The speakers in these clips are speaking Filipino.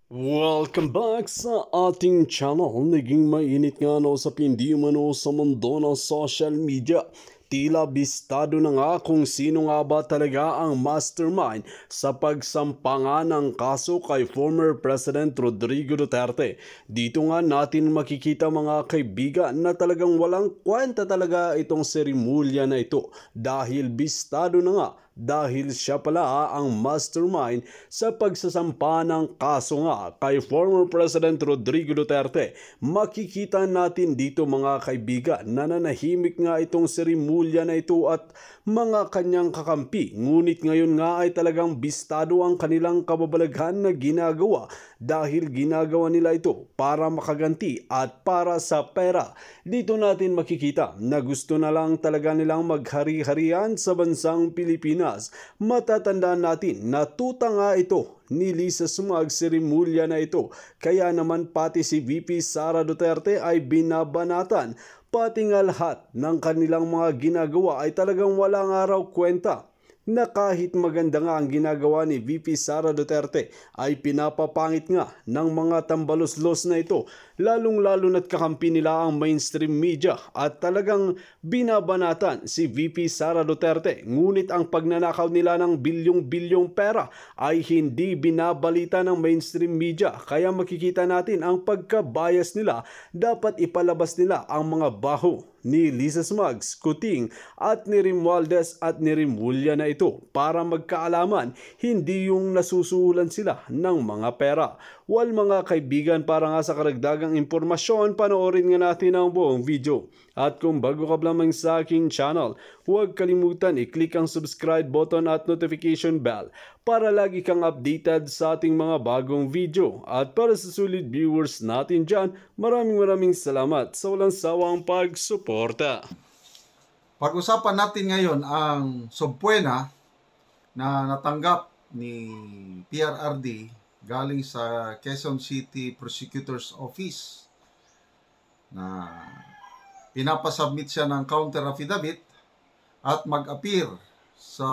Welcome back sa ating channel. Naging mainit nga na usapin di umano sa mundo ng social media. Tila bistado na nga kung sino nga ba talaga ang mastermind sa pagsampa ng kaso kay former President Rodrigo Duterte. Dito nga natin makikita mga kaibigan na talagang walang kwenta talaga itong serimulya na ito dahil bistado na nga dahil siya pala ang mastermind sa pagsasampa ng kaso nga kay former President Rodrigo Duterte. Makikita natin dito mga kaibigan na nanahimik nga itong serimulya na ito at mga kanyang kakampi. Ngunit ngayon nga ay talagang bistado ang kanilang kababalaghan na ginagawa dahil ginagawa nila ito para makaganti at para sa pera. Dito natin makikita na gusto na lang talaga nilang maghari-harian sa bansang Pilipinas. Matatandaan natin na tuta nga ito ni Lisa Sumag serimulya na ito. Kaya naman pati si VP Sara Duterte ay binabanatan. Pati nga lahat ng kanilang mga ginagawa ay talagang walang araw kwenta na kahit maganda nga ang ginagawa ni VP Sara Duterte ay pinapapangit nga ng mga tambaluslos na ito, lalong-lalo na't kakampi nila ang mainstream media at talagang binabanatan si VP Sara Duterte. Ngunit ang pagnanakaw nila ng bilyong-bilyong pera ay hindi binabalita ng mainstream media, kaya makikita natin ang pagkabias nila. Dapat ipalabas nila ang mga baho ni Lisa Smugs, Kuting at ni Romualdez at ni Rimulya na ito para magkaalaman, hindi yung nasusuhulan sila ng mga pera. Well mga kaibigan, para nga sa karagdagang impormasyon, panoorin nga natin ang buong video. At kung bago ka lamang sa aking channel, huwag kalimutan i-click ang subscribe button at notification bell para lagi kang updated sa ating mga bagong video. At para sa sulit viewers natin dyan, maraming salamat sa walang sawang pagsuporta. Pag-usapan natin ngayon ang subpoena na natanggap ni PRRD galing sa Quezon City Prosecutor's Office na pinapasubmit siya ng counter affidavit at mag-appear sa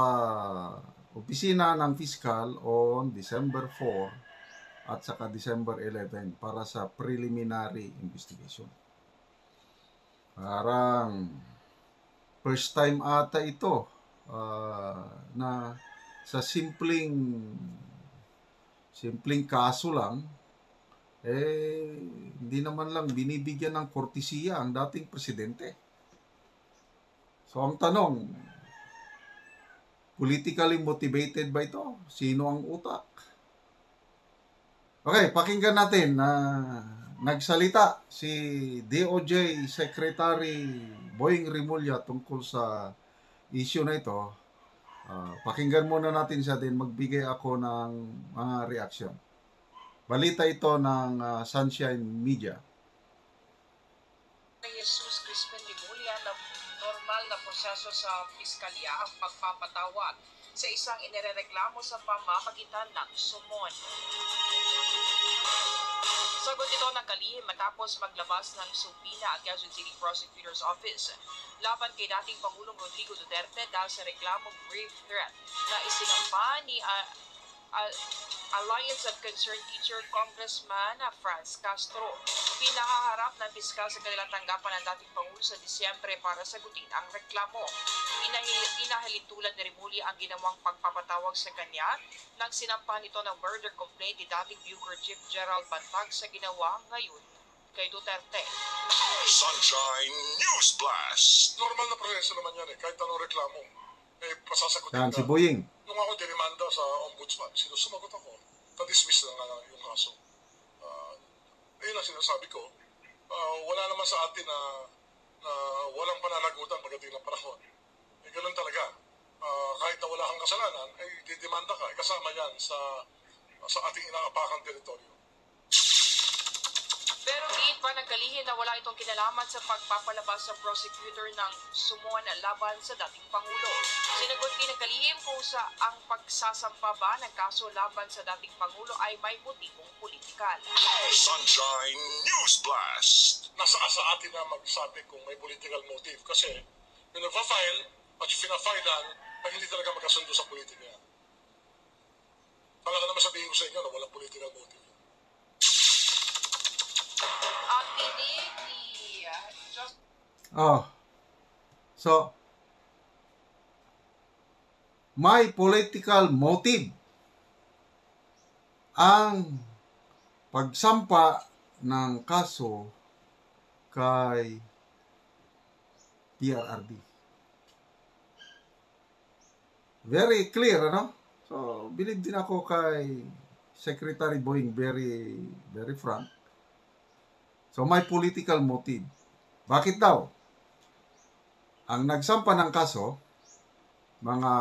opisina ng Fiscal on December 4 at saka December 11 para sa preliminary investigation. Parang first time ata ito na sa simpleng kaso lang, hindi naman lang binibigyan ng kortesiya ang dating presidente. So ang tanong, politically motivated ba ito? Sino ang utak? Okay, pakinggan natin na nagsalita si DOJ Secretary Boying Rimulya tungkol sa issue na ito. Pakinggan muna natin siya, din magbigay ako ng mga reaction. Balita ito ng Sunshine Media. Jesus Crispin Rimulya na normal na proseso sa piskalya ang pagpapatawag sa isang inirereklamo sa pamamagitan ng sumon. Sagot ito ng kalihim matapos maglabas ng subpoena ang Quezon City Prosecutor's Office laban kay dating Pangulong Rodrigo Duterte dahil sa reklamong grave threat na isinampa ni Alliance of Concerned Teacher Congressman Franz Castro. Pinahaharap ng piskal sa kanilang tanggapan ng dating Pangulo sa Disyembre para sagutin ang reklamo. Inahalintulad ni Rimulya ang ginawang pagpapatawag sa kanya nang sinampa nito ng murder complaint ni dating Bucor Chief Gerald Bantag sa ginawa ngayon kay Duterte. Sunshine News Blast! Normal na proseso naman yan kahit anong reklamo. Pasasagutin Yan, ka. si Boying. Nung ako dinimanda sa ombudsman, sinusumagot ako. Na-dismiss na nga yung kaso. Ayun ang sinasabi ko. Wala naman sa atin na walang pananagutan pagdating ng panahon. Ganun talaga. Kahit na wala kang kasalanan, ay didemanda ka. Kasama yan sa ating inaapakang teritoryo. Pero giit pa ng kalihim na wala itong kinalaman sa pagpapalabas sa prosecutor ng sumon laban sa dating Pangulo. Sinagot din ng kalihim kung sa ang pagsasampa ba ng kaso laban sa dating Pangulo ay may motibong politikal. Sunshine News Blast! Nasa atin na magsabi kung may political motive kasi yung nagpa-file at yung pina-filean ay hindi talaga magkasundo sa politika yan. Talaga naman sabihin ko sa inyo na walang political motive. Oh, so, may political motive ang pagsampa ng kaso kay PRRD. Very clear, ano? So, believe din ako kay Secretary Boying, very, very frank. So, may political motive. Bakit daw? Ang nagsampa ng kaso, mga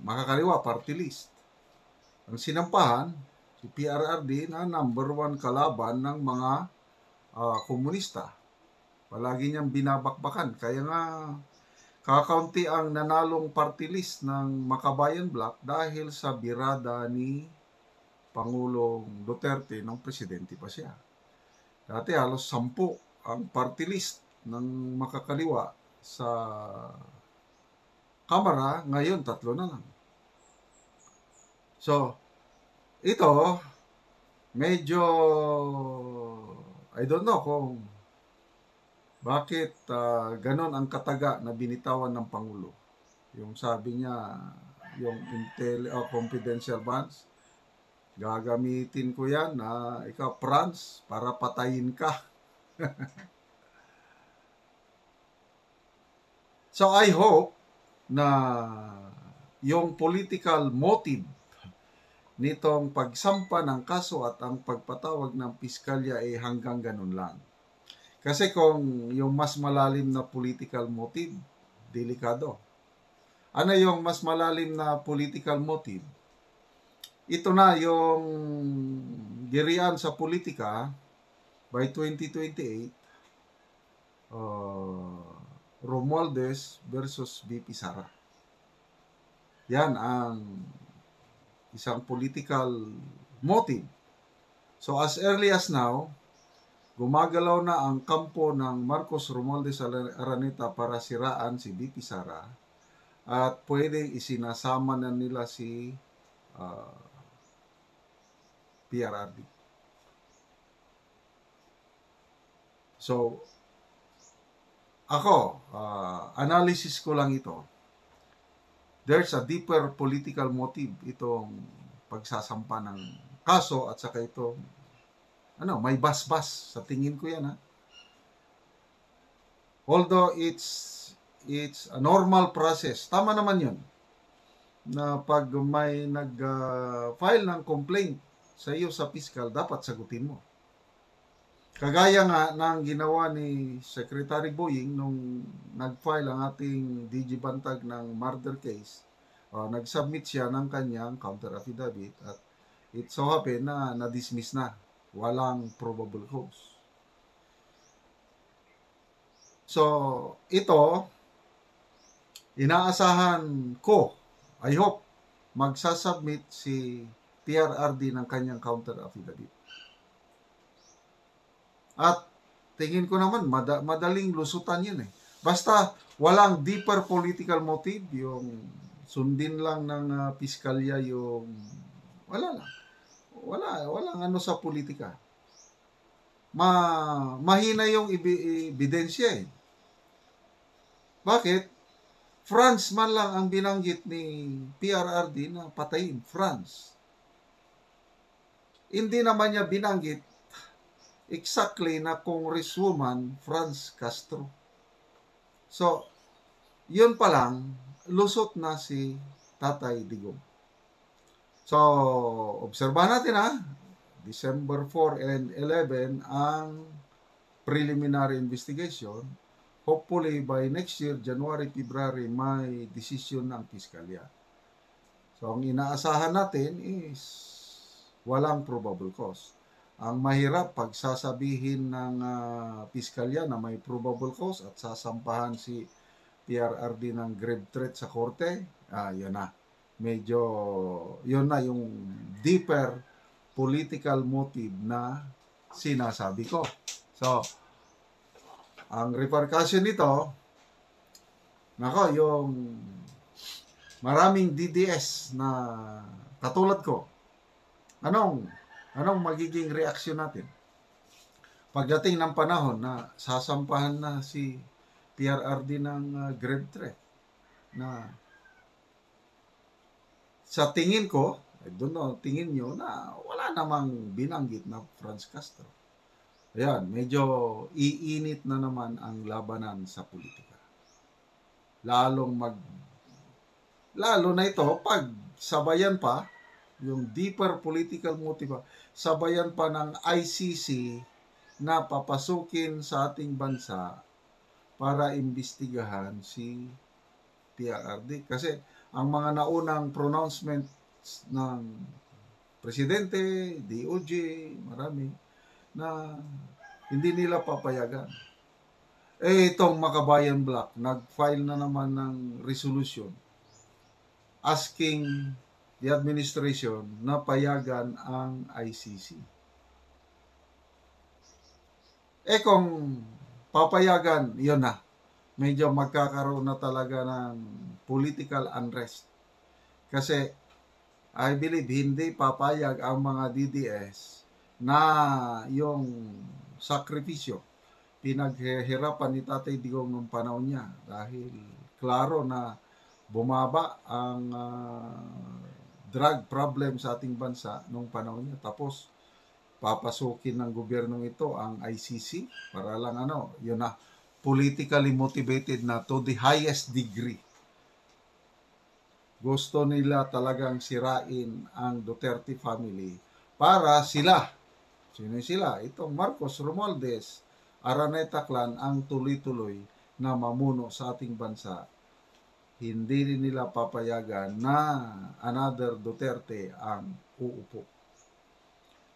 makakaliwa, party list. Ang sinampahan, si PRRD na number 1 kalaban ng mga komunista. Palagi niyang binabakbakan. Kaya nga, kakaunti ang nanalong party list ng Makabayan Bloc dahil sa birada ni Pangulong Duterte nung presidente pa siya. Dati halos 10 ang party list ng makakaliwa sa Kamara, ngayon 3 na lang. So, ito, medyo, I don't know kung bakit ganon ang kataga na binitawan ng Pangulo. Yung sabi niya, yung confidential funds, gagamitin ko yan na ikaw, France, para patayin ka. So, I hope na yung political motive nitong pagsampa ng kaso at ang pagpatawag ng piskalya ay hanggang ganun lang. Kasi kung yung mas malalim na political motive, delikado. Ano yung mas malalim na political motive? Ito na yung girian sa politika by 2028, Romualdez versus VP Sara. Yan ang isang political motive. So as early as now, gumagalaw na ang kampo ng Marcos Romualdez Araneta para siraan si VP Sara at pwedeng isinasama na nila si PRRD. So, ako, analysis ko lang ito. There's a deeper political motive itong pagsasampa ng kaso at saka itong may basbas sa tingin ko yan, ha. Although it's a normal process. Tama naman 'yun. Na pag may nag-file ng complaint sa iyo sa piskal, dapat sagutin mo. Kagaya nga ng ginawa ni Secretary Boying nung nag-file ang ating DG Bantag ng murder case, nag-submit siya ng kanyang counter affidavit at it so happen na na-dismiss na. Walang probable cause. So, ito, inaasahan ko, I hope, magsasubmit si PRRD ng kanyang counter affidavit. At tingin ko naman, madaling lusutan yun eh. Basta walang deeper political motive, yung sundin lang ng piskalya yung, walang ano sa politika. Mahina yung ebidensya eh. Bakit? France man lang ang binanggit ni PRRD na patayin. France. Hindi naman niya binanggit exactly na Congresswoman Franz Castro. So, yun pa lang, lusot na si Tatay Digong. So, obserbahan natin December 4 and 11 ang preliminary investigation. Hopefully, by next year, January, February, may decision ng piskalya. So, ang inaasahan natin is walang probable cause. Ang mahirap, pag sasabihin ng piskalya na may probable cause at sasampahan si PRRD ng grave threat sa korte, yun na. Medyo, yun na yung deeper political motive na sinasabi ko. So, ang repercussion nito, yung maraming DDS na katulad ko, anong magiging reaksyon natin? Pagdating ng panahon na sasampahan na si PRRD ng grave threat na sa tingin ko, I don't know, tingin nyo na wala namang binanggit na Franz Castro. Ayan, medyo iinit na naman ang labanan sa politika. Lalo na ito pag sabayan pa yung deeper political motive, sabayan pa ng ICC na papasukin sa ating bansa para imbestigahan si PRRD. Kasi ang mga naunang pronouncement ng Presidente, DOJ, marami, na hindi nila papayagan. Itong Makabayan Black, nag-file na naman ng resolution asking the administration na payagan ang ICC. Kung papayagan, yun na. Medyo magkakaroon na talaga ng political unrest. Kasi, I believe, hindi papayag ang mga DDS na yung sakripisyo pinaghihirapan ni Tatay Digong nung panahon niya. Dahil, klaro na bumaba ang drug problem sa ating bansa nung panahon niya. Tapos, papasukin ng gobyernong ito ang ICC para lang yun na, politically motivated na to the highest degree. Gusto nila talagang sirain ang Duterte family para sila, sino sila? Itong Marcos, Romualdez, Araneta clan ang tuloy-tuloy na mamuno sa ating bansa. Hindi rin nila papayagan na another Duterte ang uupo.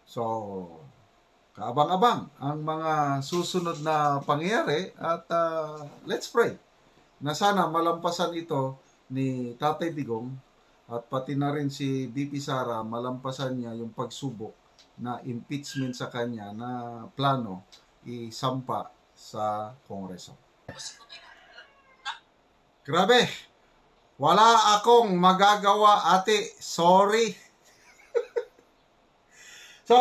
So, kaabang-abang ang mga susunod na pangyayari at let's pray na sana malampasan ito ni Tatay Digong at pati na rin si BP Sara, malampasan niya yung pagsubok na impeachment sa kanya na plano isampa sa Kongreso. Grabe! Wala akong magagawa, ate. Sorry. So,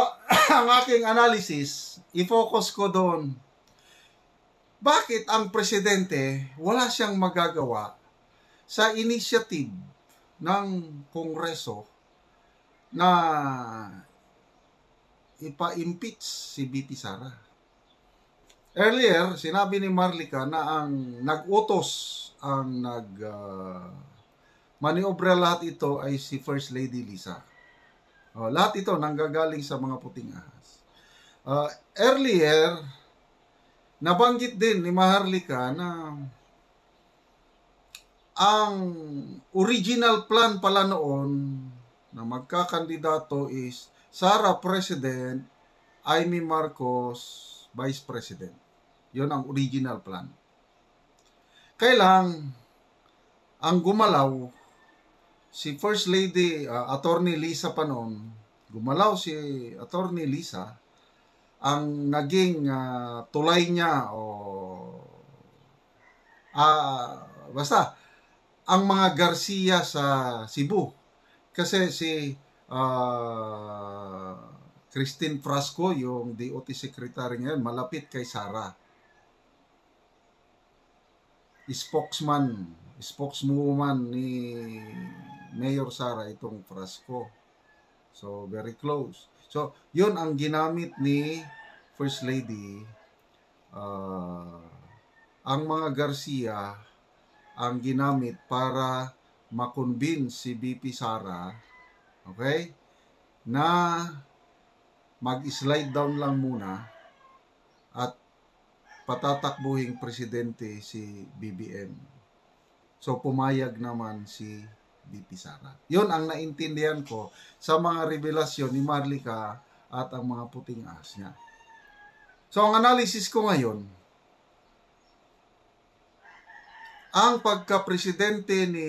ang aking analysis, i-focus ko doon. Bakit ang presidente wala siyang magagawa sa initiative ng Kongreso na ipa-impeach si BP Sara? Earlier, sinabi ni Marlica na ang nag-utos, ang maniobra lahat ito ay si First Lady Lisa. Lahat ito nanggagaling sa mga puting ahas. Earlier, nabanggit din ni Maharlika na ang original plan pala noon na magkakandidato is Sara President, Amy Marcos Vice President. Yun ang original plan. Kailang ang gumalaw si First Lady, Attorney Lisa pa noon, gumalaw si Attorney Lisa, ang naging tulay niya basta ang mga Garcia sa Cebu. Kasi si Christine Frasco, yung DOT Secretary ngayon, malapit kay Sara. Spokeswoman ni Mayor Sara itong Frasco. So, very close. So, yun ang ginamit ni First Lady. Ang mga Garcia ang ginamit para makonvince si BP Sara, okay, na mag-slide down lang muna at patatakbuhing presidente si BBM. So, pumayag naman si BP Sara. Yun ang naintindihan ko sa mga revelasyon ni Marlica at ang mga puting ahas niya. So, ang analysis ko ngayon, ang pagka-presidente ni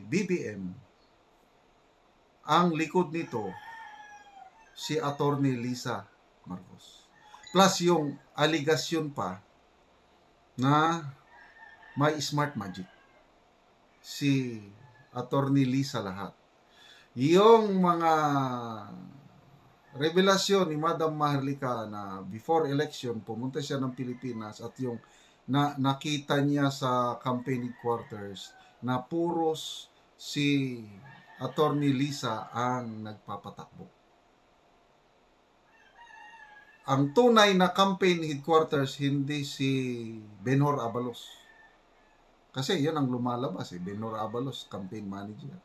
BBM, ang likod nito, si Attorney Lisa Marcos. Plus yung aligasyon pa na may smart magic. Si Attorney Lisa lahat. Yung mga revelasyon ni Madam Maharlika na before election, pumunta siya ng Pilipinas at yung na nakita niya sa campaign headquarters na puros si Attorney Lisa ang nagpapatakbo. Ang tunay na campaign headquarters hindi si Benhur Abalos. Kasi yun ang lumalabas Benhur Abalos, campaign manager.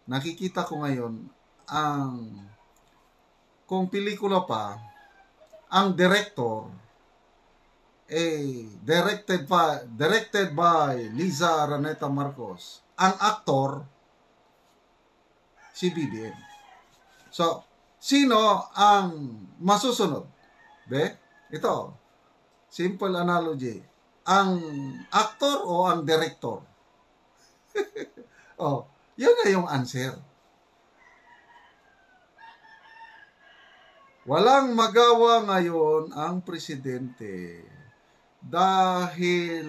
Nakikita ko ngayon kung pelikula pa, ang director directed by Liza Araneta Marcos. Ang actor si BBM. So, sino ang masusunod? Ito, simple analogy. Ang actor o ang director? Yun na yung answer. Walang magawa ngayon ang presidente dahil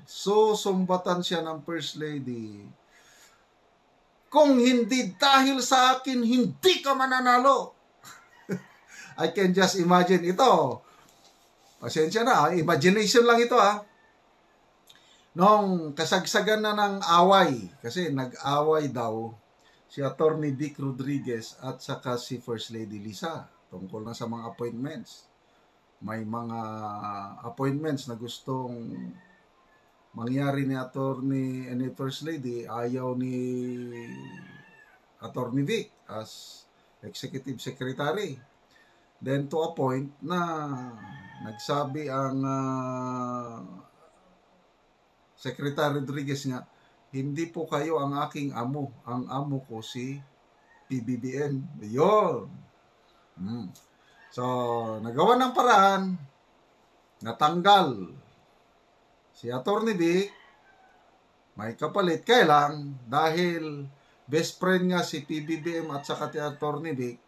susumbatan siya ng First Lady. Kung hindi dahil sa akin, hindi ka mananalo. I can just imagine ito. Pasensya na, imagination lang ito Nung kasagsagan na ng away, kasi nag-away daw si Attorney Vic Rodriguez at saka si First Lady Lisa tungkol na sa mga appointments. May mga appointments na gustong mangyari ni Attorney and First Lady, ayaw ni Attorney Vic as Executive Secretary. Then to a point na nagsabi ang Secretary Rodriguez nga, hindi po kayo ang aking amo. Ang amo ko si PBBM. Yun. So, nagawa ng paraan, natanggal si Attorney Vic, may kapalit. Kailang, dahil best friend nga si PBBM at saka si Attorney Vic,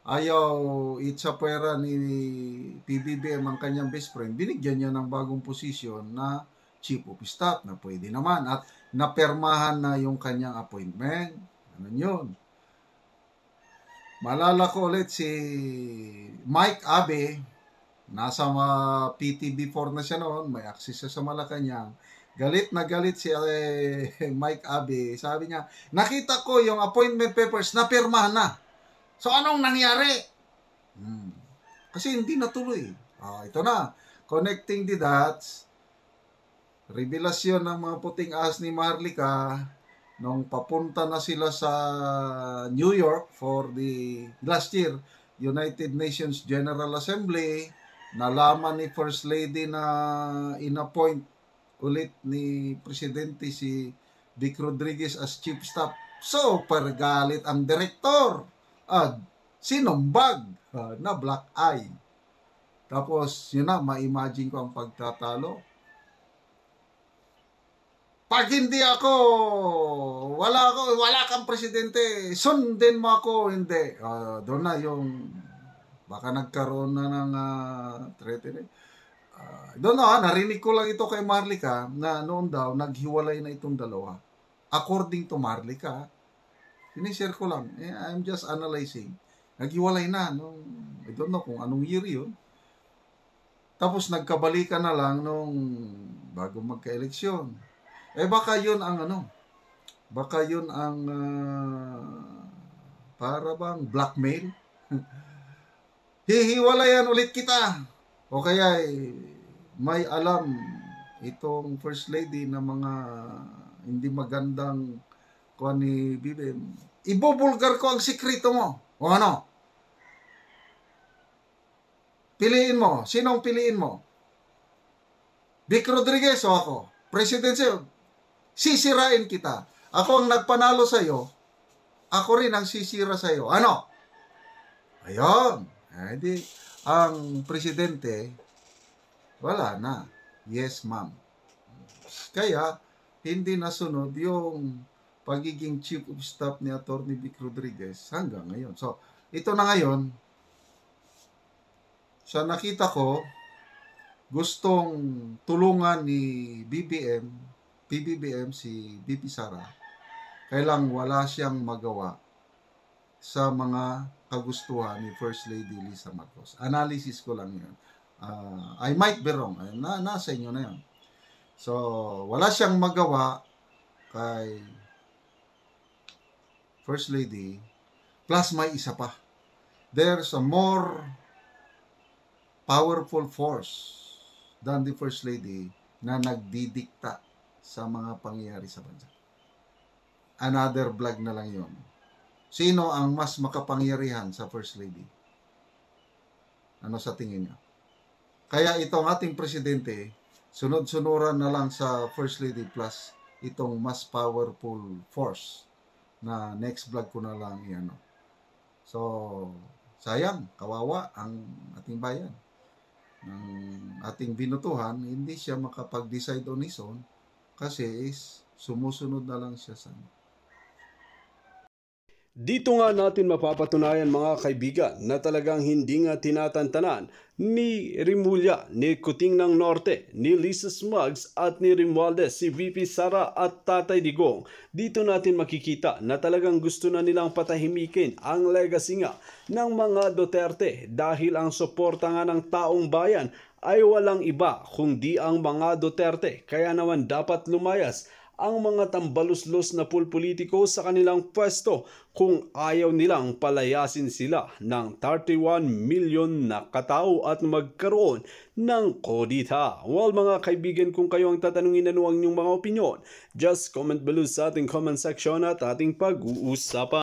ayaw itsapwera ni PBBM ang kanyang best friend, binigyan niya ng bagong posisyon na Chief of Staff na pwede naman at napermahan na yung kanyang appointment. Ano yun? Malala ko ulit si Mike Abe, nasa PTB4 na siya noon, may access siya sa Malacanang. Galit na galit si Mike Abe. Sabi niya, nakita ko yung appointment papers na pirmahan na. So anong nangyari? Kasi hindi natuloy. Ito na, connecting the dots. Revelasyon ng mga puting ahas ni Maharlika nung papunta na sila sa New York for the last year United Nations General Assembly. Nalaman ni First Lady na inappoint ulit ni Presidente si Vic Rodriguez as Chief Staff. So, pergalit ang direktor. Sinumbag na black eye. Tapos, yun na, ma-imagine ko ang pagtatalo. Pag hindi ako, wala kang presidente, sundin mo ako, hindi. Doon na yung, baka nagkaroon na ng threatening. Doon na, narinig ko lang ito kay Maharlika na noon daw, naghiwalay na itong dalawa. According to Maharlika, sinishare ko lang. I'm just analyzing. Naghiwalay na. I don't know kung anong year yun. Tapos nagkabalikan na lang nung bago magka-eleksyon. Baka yun ang baka yun ang para bang blackmail. Hihiwalayan ulit kita. O kaya may alam itong First Lady na mga hindi magandang kuha ni BBM. Ibubulgar ko ang sikreto mo. O ano? Piliin mo. Sinong piliin mo? Vic Rodriguez o ako? Presidency, sisirain kita. Ako ang nagpanalo sa iyo, ako rin ang sisira sa iyo. Ano? Ayun. Hindi, ang presidente, wala na. Yes, ma'am. Kaya, hindi nasunod yung pagiging Chief of Staff ni Attorney Vic Rodriguez hanggang ngayon. So, ito na ngayon, sa nakita ko, gustong tulungan ni PBBM si BP Sara, kailang wala siyang magawa sa mga kagustuhan ni First Lady Lisa Marcos. Analysis ko lang yun. I might be wrong. Nasa inyo na yan. So, wala siyang magawa kay First Lady, plus may isa pa. There's a more powerful force than the First Lady na nagdidikta sa mga pangyayari sa bansa. Another vlog na lang yon. Sino ang mas makapangyarihan sa First Lady? Ano sa tingin niyo? Kaya itong ating presidente, sunod-sunuran na lang sa First Lady plus itong mas powerful force na next vlog ko na lang yan. So, sayang, kawawa ang ating bayan. Ng ating binutuhan, hindi siya makapag-decide on his own kasi sumusunod na lang siya sa Dito nga natin mapapatunayan mga kaibigan na talagang hindi nga tinatantanan ni Remulla, ni Kuting ng Norte, ni Lisa Smugs at ni Romualdez, si VP Sara at Tatay Digong. Dito natin makikita na talagang gusto na nilang patahimikin ang legacy nga ng mga Duterte dahil ang suporta nga ng taong bayan ay walang iba kundi ang mga Duterte. Kaya naman dapat lumayas ang mga tambaluslos na pulpolitiko sa kanilang pwesto kung ayaw nilang palayasin sila ng 31 million na katao at magkaroon ng kodita. Well mga kaibigan, kung kayo ang tatanungin ano ang inyong mga opinyon, just comment below sa ating comment section at ating pag-uusapan.